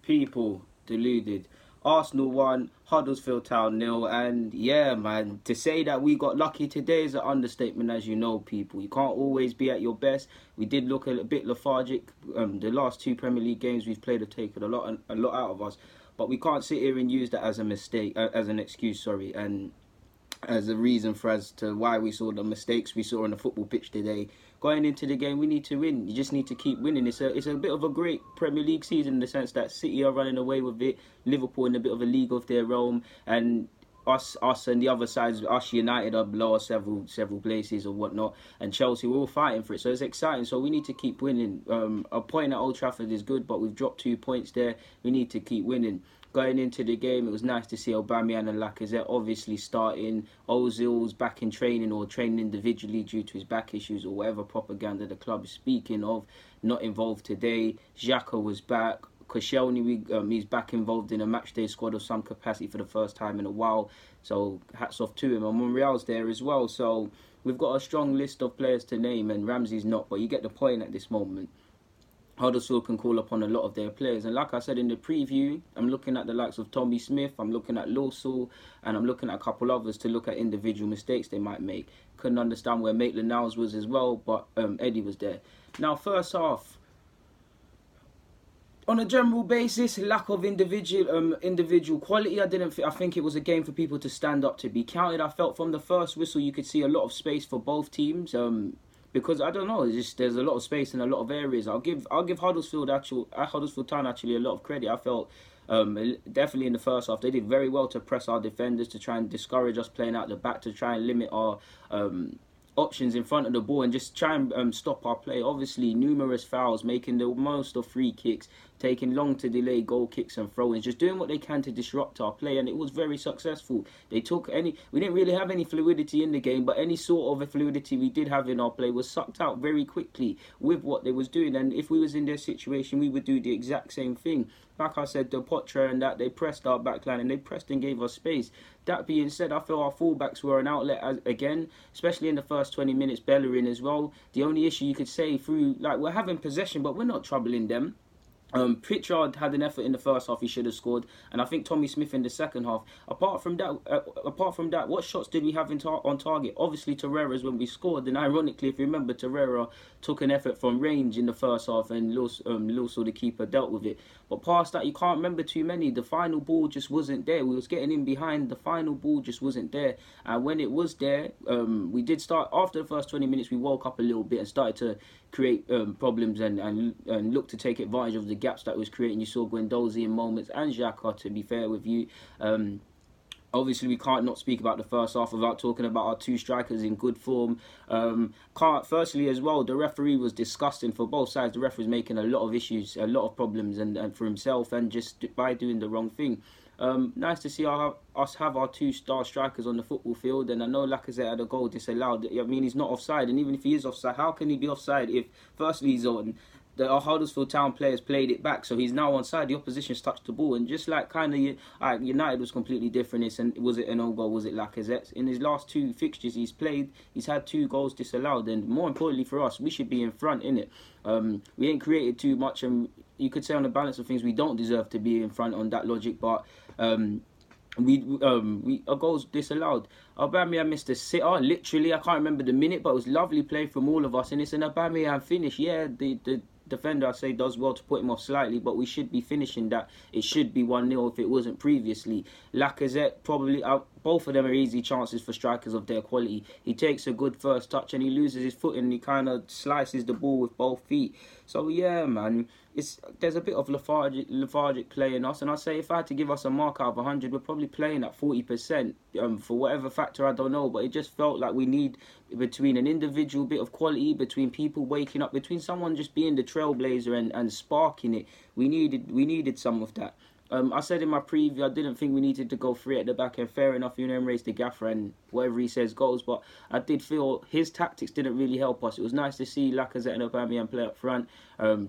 People deluded. Arsenal won, Huddersfield Town 0, and yeah, man, to say that we got lucky today is an understatement, as you know, people. You can't always be at your best. We did look a bit lethargic. The last two Premier League games we've played have taken a lot out of us, but we can't sit here and use that as a mistake, as an excuse, sorry, and as a reason for as to why we saw the mistakes we saw on the football pitch today. Going into the game, we need to win. You just need to keep winning. It's a bit of a great Premier League season in the sense that City are running away with it, Liverpool in a bit of a league of their own, and us and the other sides, us United are below us several places or whatnot, and Chelsea, we're all fighting for it. So it's exciting. So we need to keep winning. A point at Old Trafford is good, but we've dropped 2 points there. We need to keep winning. Going into the game, it was nice to see Aubameyang and Lacazette obviously starting. Ozil's back in training or training individually due to his back issues or whatever propaganda the club is speaking of. Not involved today. Xhaka was back. Koscielny, he's back involved in a matchday squad of some capacity for the first time in a while. So hats off to him. And Monreal's there as well. So we've got a strong list of players to name, and Ramsey's not. But you get the point at this moment. Huddersfield can call upon a lot of their players. And like I said in the preview, I'm looking at the likes of Tommy Smith, I'm looking at Ozil, and I'm looking at a couple others to look at individual mistakes they might make. Couldn't understand where Maitland-Niles was as well, but Eddie was there. Now, first half, on a general basis, lack of individual quality. I think it was a game for people to stand up to be counted. I felt from the first whistle you could see a lot of space for both teams. Because I don't know, it's just there's a lot of space in a lot of areas. I'll give Huddersfield Town actually a lot of credit. I felt definitely in the first half they did very well to press our defenders, to try and discourage us playing out the back, to try and limit our options in front of the ball and just try and stop our play. Obviously, numerous fouls, making the most of free kicks, taking long to delay goal kicks and throw-ins, just doing what they can to disrupt our play, and it was very successful. We didn't really have any fluidity in the game, but any sort of fluidity we did have in our play was sucked out very quickly with what they was doing, and if we was in their situation, we would do the exact same thing. Like I said, the Torreira and that, they pressed our backline and they pressed and gave us space. That being said, I feel our fullbacks were an outlet again, especially in the first 20 minutes, Bellerin as well. The only issue you could say we're having possession, but we're not troubling them. Pritchard had an effort in the first half, he should have scored, and I think Tommy Smith in the second half. Apart from that, what shots did we have on target? Obviously Torreira's when we scored, and ironically, if you remember, Torreira took an effort from range in the first half, and Lilso, the keeper, dealt with it. But past that, you can't remember too many. The final ball just wasn't there. We was getting in behind, the final ball just wasn't there. And when it was there, we did start, after the first 20 minutes, we woke up a little bit and started to create problems and look to take advantage of the gaps that was creating. You saw Guendouzi in moments, and Xhaka, to be fair with you. Obviously, we can't not speak about the first half without talking about our two strikers in good form. Firstly, as well, the referee was disgusting for both sides. The referee was making a lot of issues, a lot of problems, and for himself, and just by doing the wrong thing. Nice to see us have our two-star strikers on the football field, and I know Lacazette had a goal disallowed. I mean, he's not offside, and even if he is offside, how can he be offside if, firstly, he's on... Our Huddersfield Town players played it back, so he's now onside. The opposition's touched the ball, and just like United was completely different. Was it an own goal? Was it Lacazette? In his last two fixtures he's played, he's had 2 goals disallowed, and more importantly for us, we should be in front, innit? We ain't created too much, and you could say on the balance of things we don't deserve to be in front on that logic, but our goals disallowed. Aubameyang missed a sitter, literally. I can't remember the minute, but it was lovely play from all of us, and it's an Aubameyang finish. Yeah, the defender, I say, does well to put him off slightly, but we should be finishing that. It should be 1-0 if it wasn't previously. Lacazette, probably, both of them are easy chances for strikers of their quality. He takes a good first touch and he loses his foot and he kind of slices the ball with both feet. So yeah, man, there's a bit of lethargic play in us, and I say if I had to give us a mark out of 100, we're probably playing at 40%. For whatever factor, I don't know, but it just felt like we need between an individual bit of quality, between people waking up, between someone just being the trailblazer and sparking it. We needed some of that. I said in my preview I didn't think we needed to go 3 at the back, and fair enough, Emre's the gaffer and whatever he says goes, but I did feel his tactics didn't really help us. It was nice to see Lacazette and Aubameyang play up front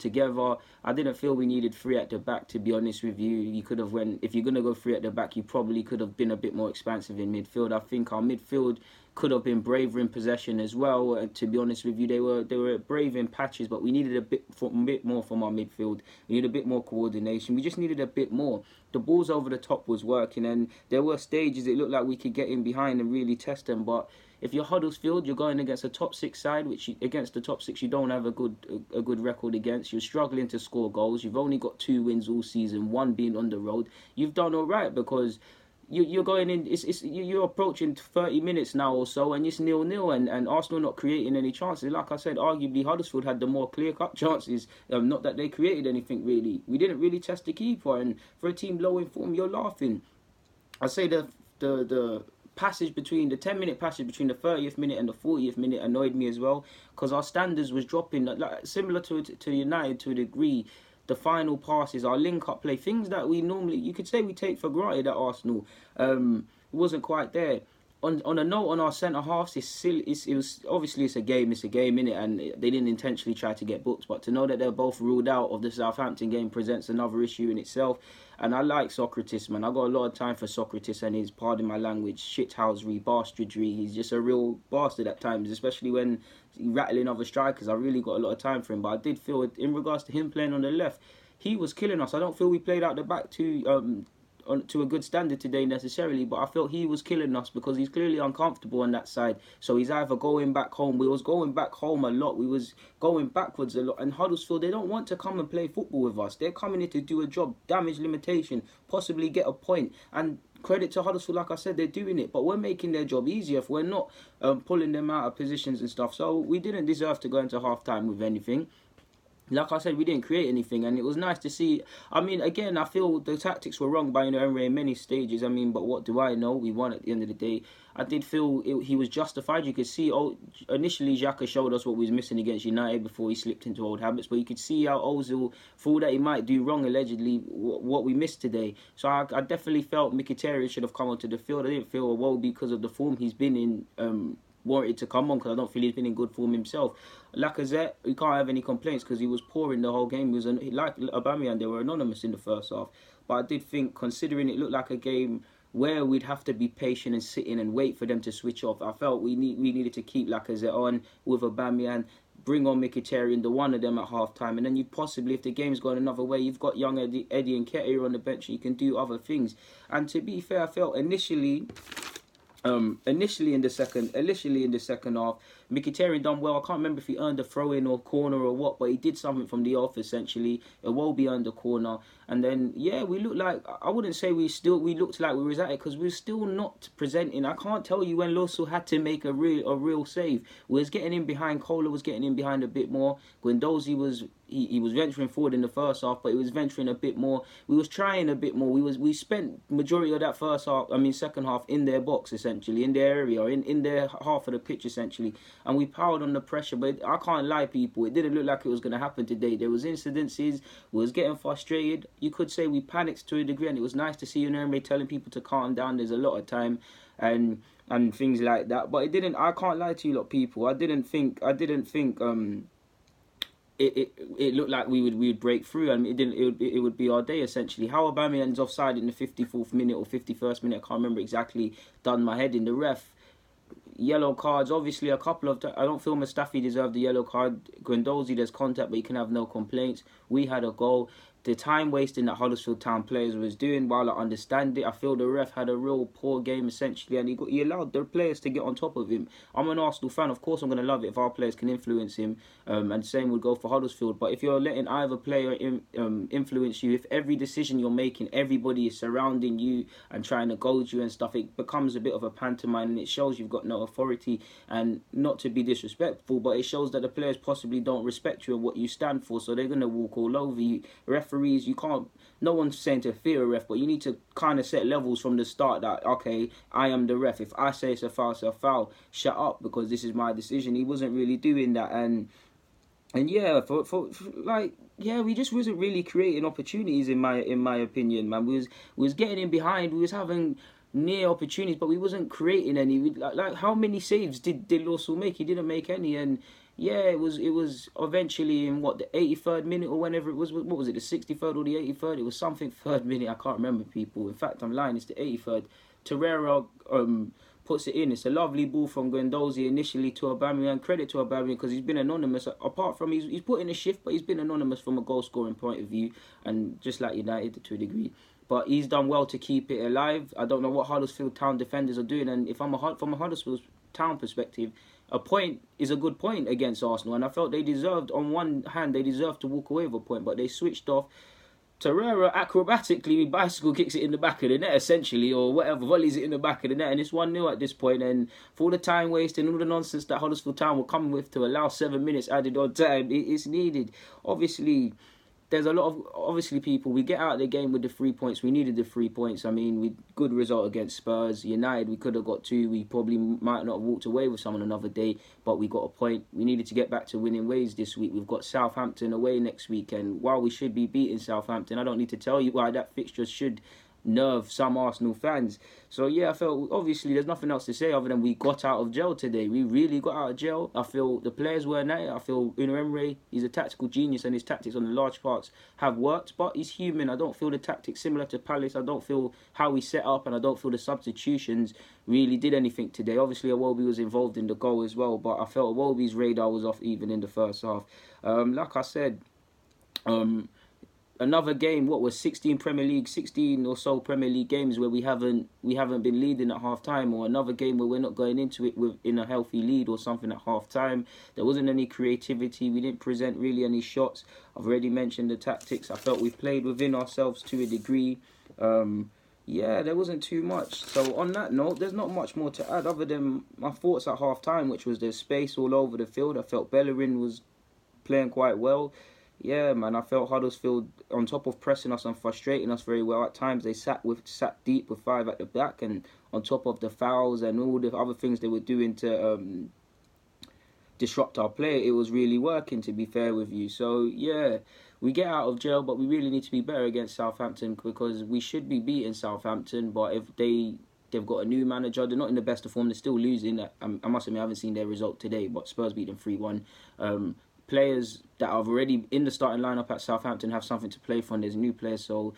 together. I didn't feel we needed 3 at the back, to be honest with you. You could have if you're going to go 3 at the back, you probably could have been a bit more expansive in midfield. I think our midfield could have been braver in possession as well. To be honest with you, they were brave in patches, but we needed a bit more from our midfield. We needed a bit more coordination. We just needed a bit more. The balls over the top was working, and there were stages it looked like we could get in behind and really test them. But if you're Huddersfield, you're going against a top 6 side, against the top 6 you don't have a good record against. You're struggling to score goals. You've only got 2 wins all season, 1 being on the road. You've done all right because you're going in. You're approaching 30 minutes now or so, and it's 0-0, and Arsenal not creating any chances. Like I said, arguably Huddersfield had the more clear-cut chances. Not that they created anything really. We didn't really test the keeper, and for a team low in form, you're laughing. I say the passage between the 10-minute passage between the 30th minute and the 40th minute annoyed me as well, because our standards was dropping, like similar to United to a degree. The final passes, our link-up play, things that we normally, you could say we take for granted at Arsenal, wasn't quite there. On a note on our centre halves, it was obviously it's a game, innit? And they didn't intentionally try to get booked, but to know that they're both ruled out of the Southampton game presents another issue in itself. And I like Socrates, man. I got a lot of time for Socrates and his, pardon my language, shithousery, bastardry. He's just a real bastard at times, especially when he's rattling other strikers. I really got a lot of time for him, but I did feel in regards to him playing on the left, he was killing us. I don't feel we played out the back to a good standard today necessarily, but I felt he was killing us because he's clearly uncomfortable on that side. So he's either going back home. We was going back home a lot. We was going backwards a lot. And Huddersfield, they don't want to come and play football with us. They're coming in to do a job, damage limitation, possibly get a point. And credit to Huddersfield, like I said, they're doing it. But we're making their job easier if we're not pulling them out of positions and stuff. So we didn't deserve to go into half-time with anything. Like I said, we didn't create anything, and it was nice to see. I mean, again, I feel the tactics were wrong by Emery in many stages. I mean, but what do I know? We won at the end of the day. I did feel he was justified. You could see, initially Xhaka showed us what we was missing against United before he slipped into old habits, but you could see how Ozil, for all that he might do wrong, allegedly, what we missed today. So I definitely felt Mkhitaryan should have come onto the field. I didn't feel, well, because of the form he's been in, warranted to come on, because I don't feel he's been in good form himself. Lacazette, we can't have any complaints because he was poor in the whole game. He was like Aubameyang, they were anonymous in the first half. But I did think, considering it looked like a game where we'd have to be patient and sit in and wait for them to switch off, I felt we needed to keep Lacazette on with Aubameyang, bring on Mkhitaryan, the one of them at half-time, and then you possibly, if the game's going another way, you've got young Eddie Nketiah on the bench and you can do other things. And to be fair, I felt initially in the second half, Mkhitaryan done well. I can't remember if he earned a throw-in or corner or what, but he did something from the off, essentially. Iwobi earned a corner. And then, yeah, we looked like, I wouldn't say we looked like we was at it, because we were still not presenting. I can't tell you when Loso had to make a real save. We was getting in behind, Kohler was getting in behind a bit more. Guendouzi was venturing forward in the first half, but he was venturing a bit more. We was trying a bit more. We spent majority of that second half in their box, essentially, in their area, in their half of the pitch, essentially. And we powered on the pressure, but I can't lie, people. It didn't look like it was going to happen today. There was incidences. We was getting frustrated. You could say we panicked to a degree, and it was nice to see Emery telling people to calm down. There's a lot of time and things like that. But it didn't. I can't lie to you, lot, people. I didn't think. It looked like we would break through, and it would be our day, essentially. How Aubameyang's offside in the 54th minute or 51st minute, I can't remember exactly, done my head in. The ref, yellow cards, obviously a couple of, I don't feel Mustafi deserved the yellow card. Guendouzi, there's contact, but he can have no complaints. We had a goal. The time wasting that Huddersfield Town players was doing, while I understand it, I feel the ref had a real poor game, essentially, and he allowed the players to get on top of him. I'm an Arsenal fan, of course I'm going to love it if our players can influence him, and same would go for Huddersfield. But if you're letting either player influence you, if every decision you're making, everybody is surrounding you and trying to goad you and stuff, it becomes a bit of a pantomime, and it shows you've got no authority. And not to be disrespectful, but it shows that the players possibly don't respect you and what you stand for, so they're going to walk all over you. Referees, you can't, no one's saying to fear a ref, but you need to kind of set levels from the start that, okay, I am the ref. If I say it's a foul, shut up, because this is my decision. He wasn't really doing that, and yeah, we just wasn't really creating opportunities in my opinion, man. We was getting in behind, we was having near opportunities, but we wasn't creating any. Like how many saves did Lawson make? He didn't make any, and yeah, it was eventually in the 83rd minute or whenever it was. What was it, the 63rd or the 83rd? It was something third minute. I can't remember, people. In fact, I'm lying. It's the 83rd. Torreira puts it in. It's a lovely ball from Guendouzi initially to Aubameyang. Credit to Aubameyang because he's been anonymous. Apart from he's put in a shift, but he's been anonymous from a goal scoring point of view, and just like United to a degree. But he's done well to keep it alive. I don't know what Huddersfield Town defenders are doing, and if from a Huddersfield Town perspective, a point is a good point against Arsenal, and I felt they deserved, on one hand, they deserved to walk away with a point, but they switched off. Torreira acrobatically bicycle kicks it in the back of the net, essentially, or whatever, volleys it in the back of the net, and it's 1-0 at this point. And for all the time waste and all the nonsense that Huddersfield Town were coming with to allow 7 minutes added on time, it's needed. Obviously, there's a lot of people. We get out of the game with the 3 points. We needed the 3 points. I mean, we good result against Spurs. United, we could have got 2. We probably might not have walked away with some on another day, but we got a point. We needed to get back to winning ways this week. We've got Southampton away next week, and while we should be beating Southampton, I don't need to tell you why that fixture should nerve some Arsenal fans. So yeah, I felt obviously there's nothing else to say other than we got out of jail today. We really got out of jail. I feel the players weren't at it. I feel Unai Emery, he's a tactical genius and his tactics on the large parts have worked, but he's human. I don't feel the tactics similar to Palace. I don't feel how we set up, and I don't feel the substitutions really did anything today. Obviously Iwobi was involved in the goal as well, but I felt Iwobi's radar was off even in the first half. Like I said, another game, what was 16 or so Premier League games where we haven't been leading at half time, or another game where we're not going into it in a healthy lead or something at half time. There wasn't any creativity. We didn't present really any shots. I've already mentioned the tactics. I felt we played within ourselves to a degree. Yeah, there wasn't too much. So on that note, there's not much more to add other than my thoughts at half time, which was there's space all over the field. I felt Bellerin was playing quite well. Yeah, man, I felt Huddersfield, on top of pressing us and frustrating us very well, at times they sat deep with 5 at the back, and on top of the fouls and all the other things they were doing to disrupt our play, it was really working, to be fair with you. So, yeah, we get out of jail, but we really need to be better against Southampton because we should be beating Southampton, but if they've got a new manager, they're not in the best of form, they're still losing. I must admit, I haven't seen their result today, but Spurs beat them 3-1. Players that are already in the starting lineup at Southampton have something to play for, and there's new players, so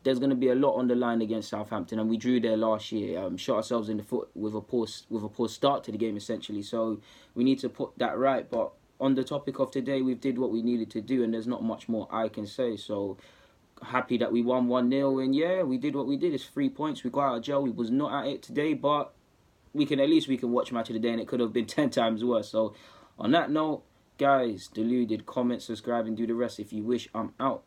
there's going to be a lot on the line against Southampton, and we drew there last year, shot ourselves in the foot with a poor start to the game essentially, so we need to put that right. But on the topic of today, we did what we needed to do, and there's not much more I can say. So happy that we won 1-0, and yeah, we did what we did. It's 3 points. We got out of jail. We was not at it today, but we can watch match of the day, and it could have been 10 times worse. So on that note, guys, deluded, comment, subscribe, and do the rest if you wish. I'm out.